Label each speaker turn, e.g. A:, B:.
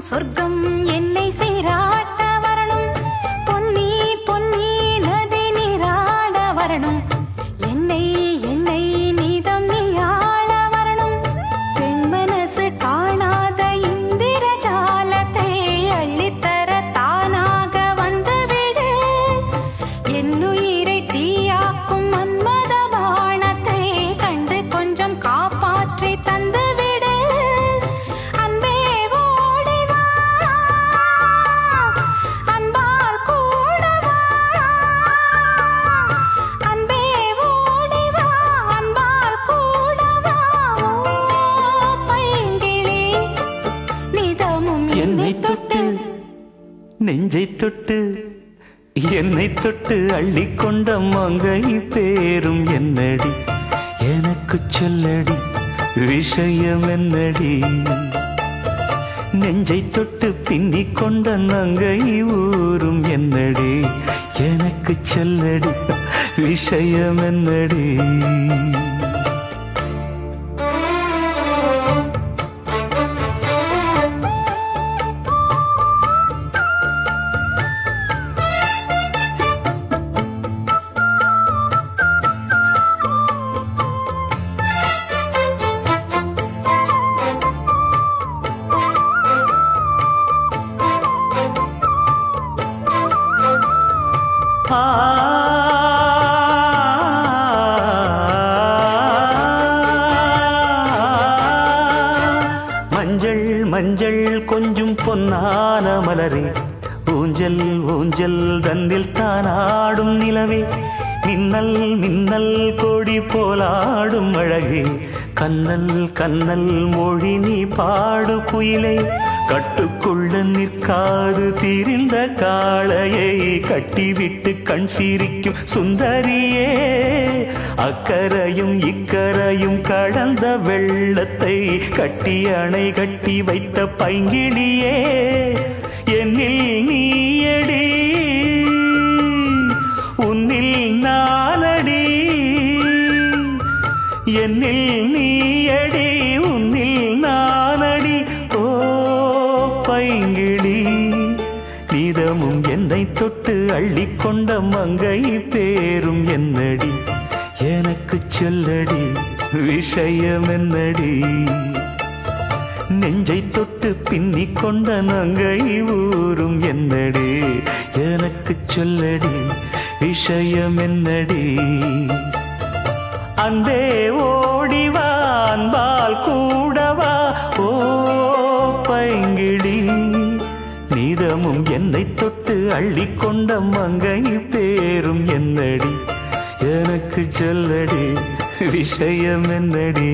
A: சொர்க்கம் என்னை சீராட்ட வரணும், பொன்னி பொன்னி நதி நீராட வரணும், என்னை என்னை நீதம் நீயாள வரணும். பெண் மனசு காணாத இந்திர ஜாலத்தை அள்ளித்தர தானாக வந்துவிடு, என்னுயிரை தீயாக்கும் மன்மத பாணத்தை கண்டு கொஞ்சம் காப்பாற்றி தந்துவிடு.
B: என்னை தொட்டு நெஞ்சை தொட்டு என்னை தொட்டு அள்ளிக்கொண்ட மங்கை பேரும் என்னடி, எனக்கு சொல்லடி விஷயம் என்னடி. நெஞ்சை தொட்டு பின்னிக் கொண்ட நங்கை ஊரும் என்னடி, எனக்கு சொல்லடி விஷயம் என்னடி. மஞ்சள் மஞ்சள் கொஞ்சம் பொன்னான மலரே, ஊஞ்சல் ஊஞ்சல் தன்னில் தானாடும் நிலவே, மின்னல் மின்னல் கொடி போலாடும் அழகே, கண்ணல் கண்ணல் மொழி நீ பாடு குயிலே, கட்டுக்குள்ள நிற்காது தீரிந்த காளையை கட்டிவிட்டு கண் சிரிக்கும் சுந்தரியே, அக்கரையும் இக்கரையும் கடந்த வெள்ளத்தை கட்டி அணை கட்டி வைத்த பைங்கிளியே, என்னில் நீயடி உன்னில் நானடி, என்னில் நீயடி உன்னில் நானடி. ஓ பைங்கிளி, நீதமும் என்னை தொட்டு அள்ளிக்கொண்ட மங்கை பேரும் என்னடி, எனக்கு சொல்லடி விஷயம் என்னடி. நெஞ்சை தொட்டு பின்னிக் கொண்ட நங்கை ஊரும் என்னடி, எனக்கு சொல்லடி விஷயம் என்னடி. அன்பே ஓடிவா அன்பால் கூடவா, ஓ பைங்கிளி, நீதமும் என்னை தொட்டு அள்ளிக்கொண்ட மங்கை பேரும் என்னடி, எனக்கு சொல்லடி விஷயம் என்னடி.